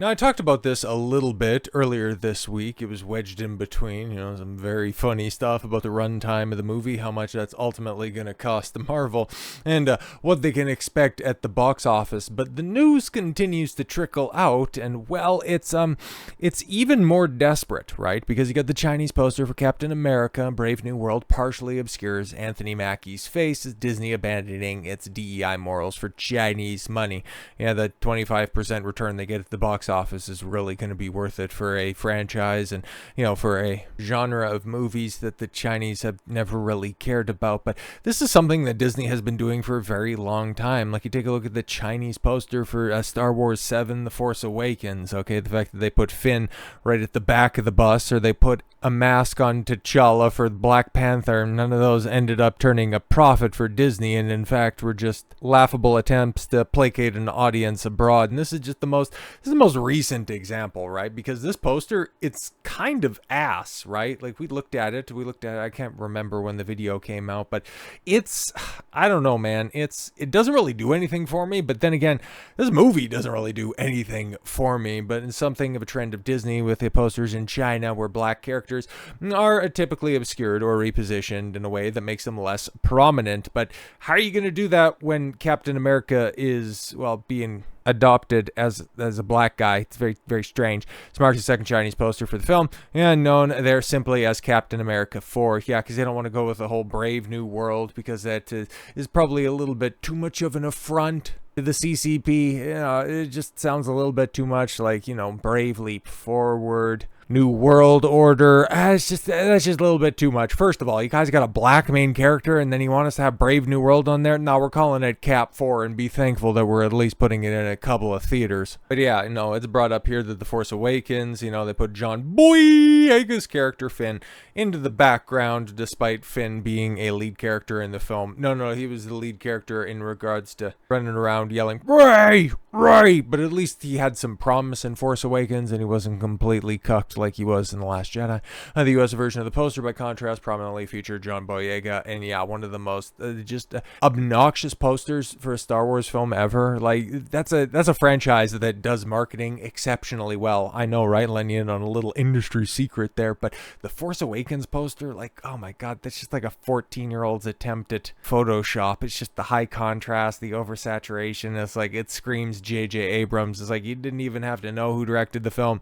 Now, I talked about this a little bit earlier this week. It was wedged in between, some very funny stuff about the runtime of the movie, how much that's ultimately going to cost the Marvel, and what they can expect at the box office. But the news continues to trickle out, and well, it's even more desperate, right? Because you got the Chinese poster for Captain America, Brave New World, partially obscures Anthony Mackie's face as Disney abandoning its DEI morals for Chinese money. Yeah, the 25% return they get at the box office is really going to be worth it for a franchise and for a genre of movies that the Chinese have never really cared about. But this is something that Disney has been doing for a very long time. Like, you take a look at the Chinese poster for Star Wars 7 The Force Awakens. Okay, the fact that they put Finn right at the back of the bus, or they put a mask on T'Challa for Black Panther, none of those ended up turning a profit for Disney, and in fact were just laughable attempts to placate an audience abroad. And this is the most recent example, right? Because this poster, it's kind of ass, right? Like, we looked at it, I can't remember when the video came out, but I don't know, man. It doesn't really do anything for me, but then again, this movie doesn't really do anything for me. But in something of a trend of Disney with the posters in China where black characters are typically obscured or repositioned in a way that makes them less prominent. But how are you going to do that when Captain America is, well, being adopted as a black guy? It's very, very strange. It's marked the second Chinese poster for the film, and known there simply as Captain America 4. Yeah, because they don't want to go with the whole Brave New World, because that is probably a little bit too much of an affront to the CCP. It just sounds a little bit too much like, Brave Leap Forward, New World Order. That's just a little bit too much. First of all, you guys got a black main character, and then you want us to have Brave New World on there? No, we're calling it Cap 4, and be thankful that we're at least putting it in a couple of theaters. But yeah, it's brought up here that The Force Awakens, they put John Boyega's character Finn into the background, despite Finn being a lead character in the film. No, he was the lead character in regards to running around yelling, "Rey! Rey!" But at least he had some promise in Force Awakens, and he wasn't completely cucked like he was in The Last Jedi. The US version of the poster, by contrast, prominently featured John Boyega, and yeah, one of the most obnoxious posters for a Star Wars film ever. Like, that's a franchise that does marketing exceptionally well. I know, right? Letting you in on a little industry secret there, but the Force Awakens poster, like, oh my god, that's just like a 14-year-old's attempt at Photoshop. It's just the high contrast, the oversaturation. It's like, it screams J.J. Abrams. It's like, you didn't even have to know who directed the film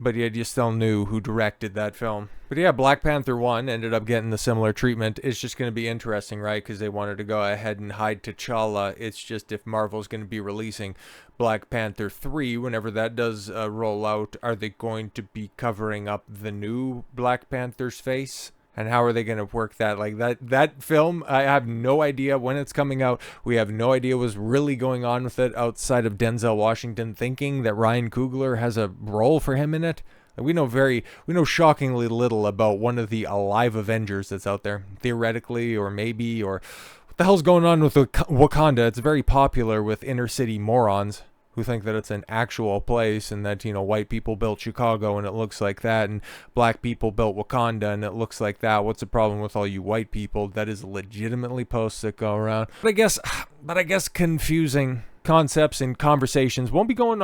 but yet you still knew who directed that film. But yeah, Black Panther 1 ended up getting the similar treatment. It's just going to be interesting, right? Because they wanted to go ahead and hide T'Challa. It's just, if Marvel's going to be releasing Black Panther 3, whenever that does roll out, are they going to be covering up the new Black Panther's face? And how are they going to work that? Like, that film, I have no idea when it's coming out. We have no idea what's really going on with it outside of Denzel Washington thinking that Ryan Coogler has a role for him in it. We know shockingly little about one of the alive Avengers that's out there, theoretically, or maybe, or what the hell's going on with Wakanda. It's very popular with inner city morons who think that it's an actual place, and that, white people built Chicago and it looks like that, and black people built Wakanda and it looks like that. What's the problem with all you white people? That is legitimately posts that go around. But I guess confusing concepts and conversations won't be going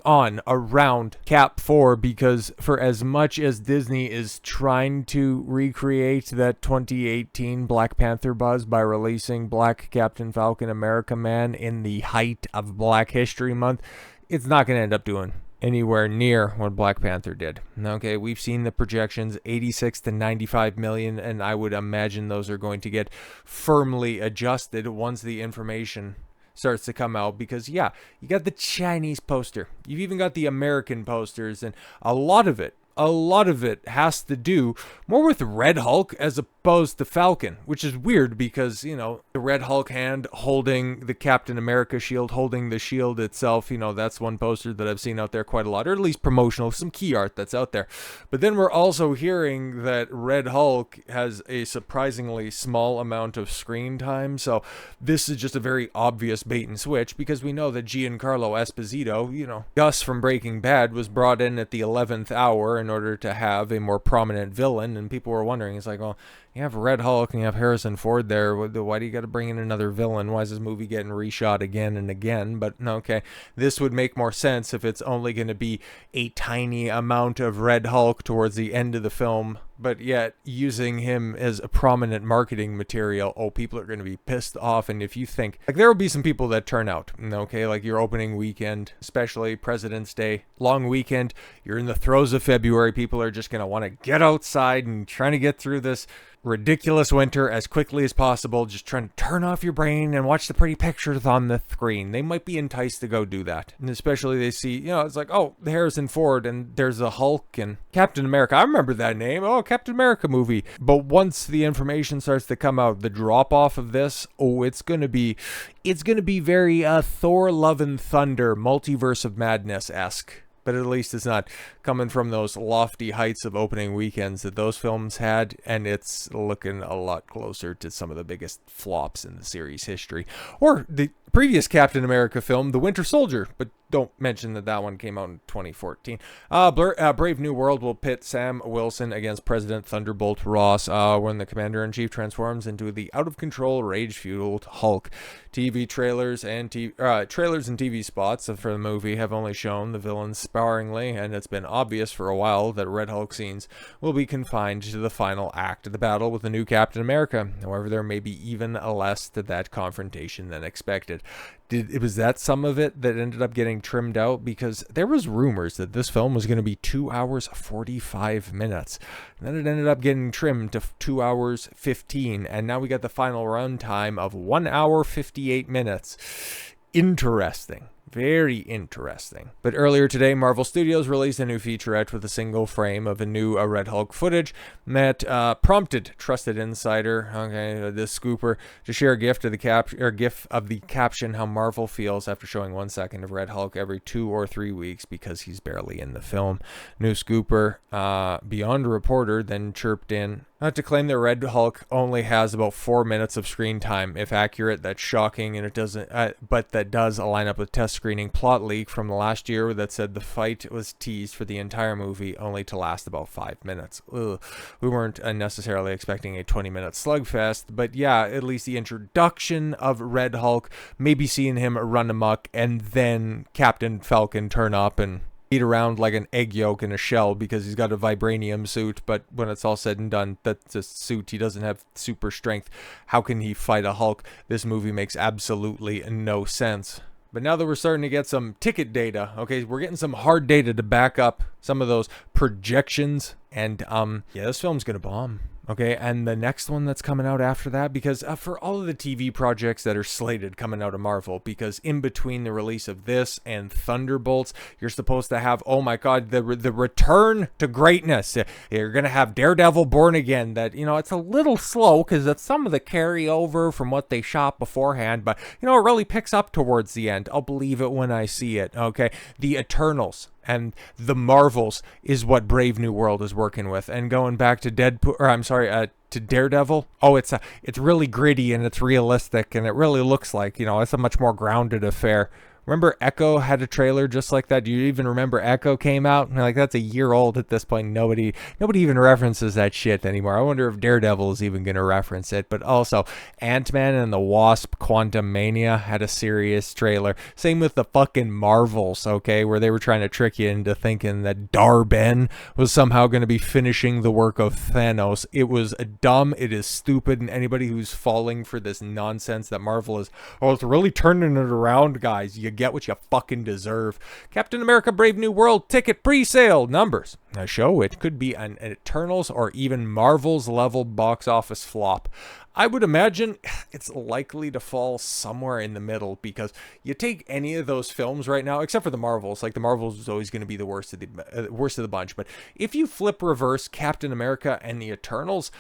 on around Cap 4, because for as much as Disney is trying to recreate that 2018 Black Panther buzz by releasing Black Captain Falcon America Man in the height of Black History Month, it's not going to end up doing anywhere near what Black Panther did. Okay, we've seen the projections, 86 to 95 million, and I would imagine those are going to get firmly adjusted once the information starts to come out, because yeah, you got the Chinese poster, you've even got the American posters, and a lot of it has to do more with Red Hulk as opposed to Falcon, which is weird because, the Red Hulk hand holding the Captain America shield, holding the shield itself, that's one poster that I've seen out there quite a lot, or at least promotional, some key art that's out there. But then we're also hearing that Red Hulk has a surprisingly small amount of screen time, so this is just a very obvious bait and switch, because we know that Giancarlo Esposito, Gus from Breaking Bad, was brought in at the 11th hour in order to have a more prominent villain, and people were wondering, it's like, well, You have Red Hulk and you have Harrison Ford there. Why do you got to bring in another villain? Why is this movie getting reshot again and again? But no, okay, this would make more sense if it's only going to be a tiny amount of Red Hulk towards the end of the film, but yet using him as a prominent marketing material. Oh, people are going to be pissed off. And if you think, like, there will be some people that turn out, okay, like your opening weekend, especially President's Day, long weekend, you're in the throes of February, people are just going to want to get outside and trying to get through this ridiculous winter as quickly as possible, just trying to turn off your brain and watch the pretty pictures on the screen. They might be enticed to go do that. And especially they see, it's like, oh, Harrison Ford and there's a Hulk and Captain America. I remember that name. Oh, Captain America movie. But once the information starts to come out, the drop off of this, it's going to be very Thor Love and Thunder Multiverse of Madness-esque. But at least it's not coming from those lofty heights of opening weekends that those films had, and it's looking a lot closer to some of the biggest flops in the series history. Or the previous Captain America film, The Winter Soldier, but don't mention that one came out in 2014. Brave New World will pit Sam Wilson against President Thunderbolt Ross when the Commander-in-Chief transforms into the out-of-control, rage-fueled Hulk. TV trailers and TV spots for the movie have only shown the villains sparingly, and it's been obvious for a while that Red Hulk scenes will be confined to the final act of the battle with the new Captain America. However, there may be even less to that confrontation than expected. Was that some of it that ended up getting trimmed out? Because there was rumors that this film was going to be 2 hours 45 minutes. And then it ended up getting trimmed to 2 hours 15. And now we got the final runtime of 1 hour 58 minutes. Interesting. Very interesting. But earlier today, Marvel Studios released a new featurette with a single frame of a new Red Hulk footage that prompted trusted insider, this scooper, to share a gif of the caption how Marvel feels after showing 1 second of Red Hulk every 2 or 3 weeks because he's barely in the film. New scooper, Beyond Reporter, then chirped in to claim that Red Hulk only has about 4 minutes of screen time. If accurate, that's shocking, and it doesn't. But that does line up with test screening plot leak from last year that said the fight was teased for the entire movie, only to last about 5 minutes. Ugh. We weren't necessarily expecting a 20-minute slugfest, but yeah, at least the introduction of Red Hulk, maybe seeing him run amok, and then Captain Falcon turn up and eat around like an egg yolk in a shell because he's got a vibranium suit, but when it's all said and done, that's a suit. He doesn't have super strength. How can he fight a Hulk? This movie makes absolutely no sense. But now that we're starting to get some ticket data, okay, we're getting some hard data to back up some of those projections, and this film's gonna bomb. Okay, and the next one that's coming out after that, because for all of the TV projects that are slated coming out of Marvel, because in between the release of this and Thunderbolts, you're supposed to have, oh my god, the return to greatness. You're going to have Daredevil Born Again, that, it's a little slow because it's some of the carryover from what they shot beforehand, but, it really picks up towards the end. I'll believe it when I see it, okay? The Eternals and the Marvels is what Brave New World is working with. And going back to to Daredevil, it's really gritty and it's realistic and it really looks like, it's a much more grounded affair. Remember Echo had a trailer just like that? Do you even remember Echo came out? Like, that's a year old at this point. Nobody even references that shit anymore. I wonder if Daredevil is even going to reference it. But also, Ant-Man and the Wasp Quantumania had a serious trailer. Same with the fucking Marvels, okay? Where they were trying to trick you into thinking that Dar-Ben was somehow going to be finishing the work of Thanos. It was dumb. It is stupid. And anybody who's falling for this nonsense that Marvel is, it's really turning it around, guys. You get what you fucking deserve. Captain America Brave New World ticket pre-sale numbers show it could be an Eternals or even Marvel's level box office flop. I would imagine it's likely to fall somewhere in the middle, because you take any of those films right now, except for the Marvels, like the Marvels is always going to be the worst of the bunch, but if you flip reverse Captain America and the Eternals,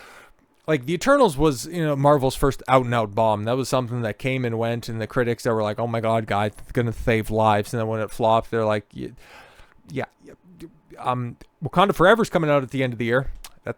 like, the Eternals was, Marvel's first out-and-out bomb. That was something that came and went, and the critics that were like, oh my god, guys, it's going to save lives. And then when it flopped, they're like, Wakanda Forever's coming out at the end of the year.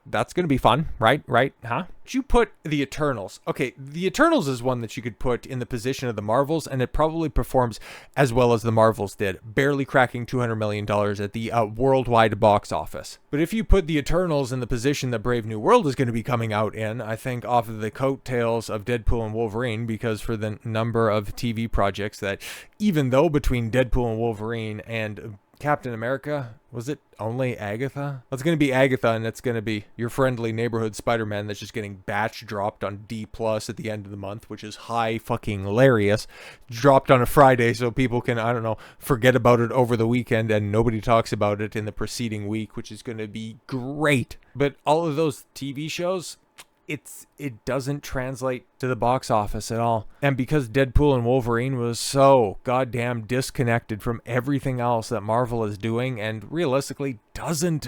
That's going to be fun, right? Right? Huh? You put the Eternals. Okay, the Eternals is one that you could put in the position of the Marvels, and it probably performs as well as the Marvels did, barely cracking $200 million at the worldwide box office. But if you put the Eternals in the position that Brave New World is going to be coming out in, I think off of the coattails of Deadpool and Wolverine, because for the number of TV projects that, even though between Deadpool and Wolverine and Captain America, was it only Agatha? It's going to be Agatha, and it's going to be your friendly neighborhood Spider-Man that's just getting batch dropped on D+ at the end of the month, which is high fucking hilarious. Dropped on a Friday so people can, I don't know, forget about it over the weekend and nobody talks about it in the preceding week, which is going to be great. But all of those TV shows, it doesn't translate to the box office at all. And because Deadpool and Wolverine was so goddamn disconnected from everything else that Marvel is doing, and realistically doesn't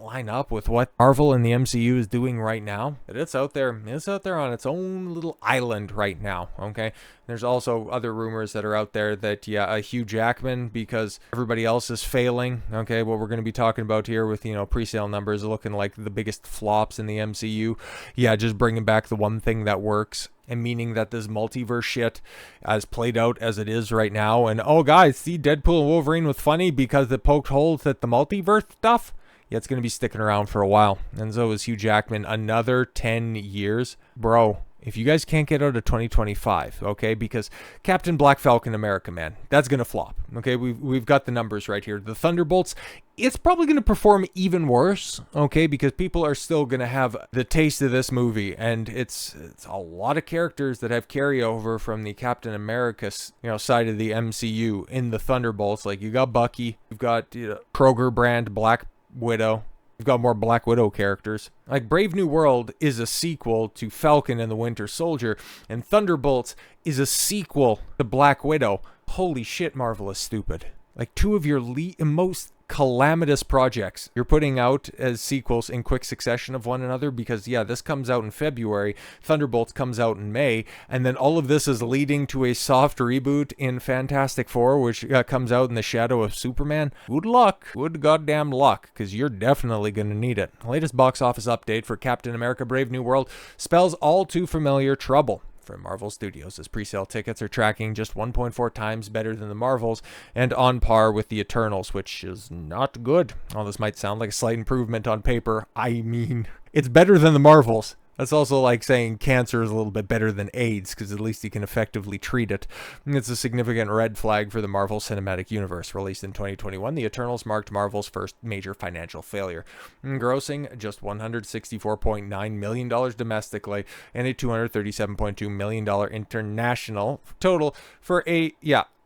line up with what Marvel and the MCU is doing right now, that it's out there on its own little island right now. Okay, there's also other rumors that are out there that Hugh Jackman, because everybody else is failing, okay, what we're going to be talking about here with pre-sale numbers looking like the biggest flops in the MCU, just bringing back the one thing that works, and meaning that this multiverse shit, as played out as it is right now, and oh guys, see, Deadpool and Wolverine was funny because it poked holes at the multiverse stuff, it's going to be sticking around for a while. And so is Hugh Jackman. Another 10 years. Bro, if you guys can't get out of 2025, okay, because Captain Black Falcon America, man, that's going to flop, okay? We've got the numbers right here. The Thunderbolts, it's probably going to perform even worse, okay, because people are still going to have the taste of this movie, and it's a lot of characters that have carryover from the Captain America, side of the MCU in the Thunderbolts. Like, you got Bucky, you've got Kroger brand Black Widow. We've got more Black Widow characters. Like, Brave New World is a sequel to Falcon and the Winter Soldier, and Thunderbolts is a sequel to Black Widow. Holy shit, Marvel is stupid. Like, two of your most calamitous projects you're putting out as sequels in quick succession of one another, because this comes out in February, Thunderbolts comes out in May, and then all of this is leading to a soft reboot in Fantastic Four, which comes out in the shadow of Superman. Good luck, good goddamn luck, because you're definitely going to need it. The latest box office update for Captain America Brave New World spells all too familiar trouble from Marvel Studios, as pre-sale tickets are tracking just 1.4 times better than the Marvels and on par with the Eternals, which is not good. While this might sound like a slight improvement on paper, I mean, it's better than the Marvels. That's also like saying cancer is a little bit better than AIDS, because at least you can effectively treat it. It's a significant red flag for the Marvel Cinematic Universe. Released in 2021, The Eternals marked Marvel's first major financial failure, grossing just $164.9 million domestically and a $237.2 million international total for a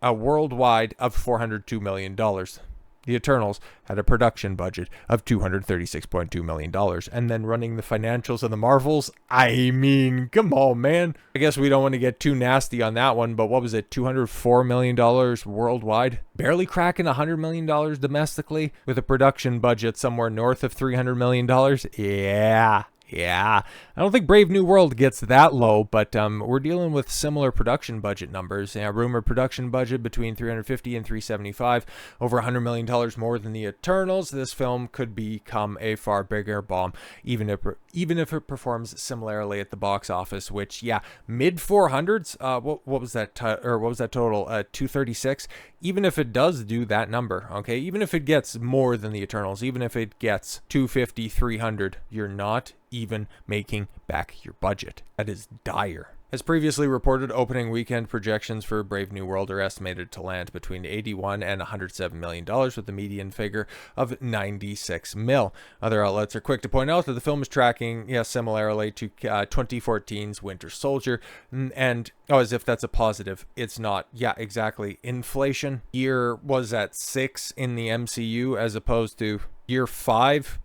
worldwide of $402 million. The Eternals had a production budget of $236.2 million. And then running the financials of the Marvels, I mean, come on, man. I guess we don't want to get too nasty on that one, but what was it, $204 million worldwide? Barely cracking $100 million domestically with a production budget somewhere north of $300 million? Yeah, I don't think Brave New World gets that low, but we're dealing with similar production budget numbers. Rumored production budget between $350 and $375, over $100 million more than the Eternals. This film could become a far bigger bomb, even if it performs similarly at the box office. Which, mid 400s. What was that? What was that total? 236. Even if it does do that number, okay, even if it gets more than the Eternals, even if it gets 250, 300, you're not even making back your budget. That is dire. As previously reported, opening weekend projections for Brave New World are estimated to land between $81 and $107 million, with a median figure of $96 mil. Other outlets are quick to point out that the film is tracking, similarly to 2014's Winter Soldier, and as if that's a positive, it's not. Yeah, exactly. Inflation year was at 6 in the MCU as opposed to year 5.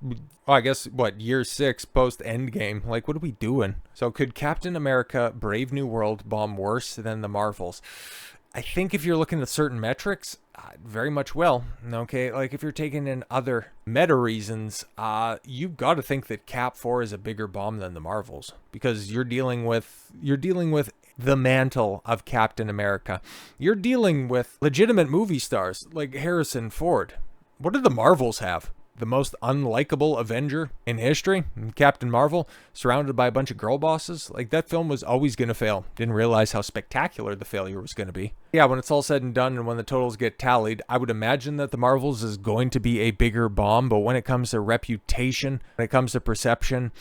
I guess, year 6 post Endgame. Like, what are we doing? So could Captain America Brave New World bomb worse than the Marvels? I think if you're looking at certain metrics, very much will. Okay, like if you're taking in other meta reasons, you've got to think that Cap 4 is a bigger bomb than the Marvels, because you're dealing with the mantle of Captain America. You're dealing with legitimate movie stars like Harrison Ford. What do the Marvels have? the most unlikable Avenger in history, Captain Marvel, surrounded by a bunch of girl bosses. Like, that film was always going to fail. Didn't realize how spectacular the failure was going to be. Yeah, when it's all said and done and when the totals get tallied, I would imagine that the Marvels is going to be a bigger bomb, but when it comes to reputation, when it comes to perception,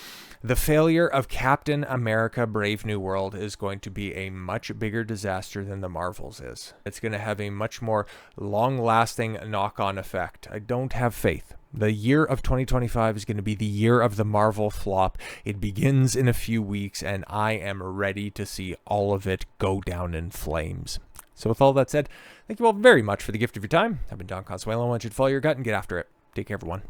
the failure of Captain America Brave New World is going to be a much bigger disaster than the Marvels is. It's going to have a much more long-lasting knock-on effect. I don't have faith. The year of 2025 is going to be the year of the Marvel flop. It begins in a few weeks, and I am ready to see all of it go down in flames. So with all that said, thank you all very much for the gift of your time. I've been Don Consuelo. I want you to follow your gut and get after it. Take care, everyone.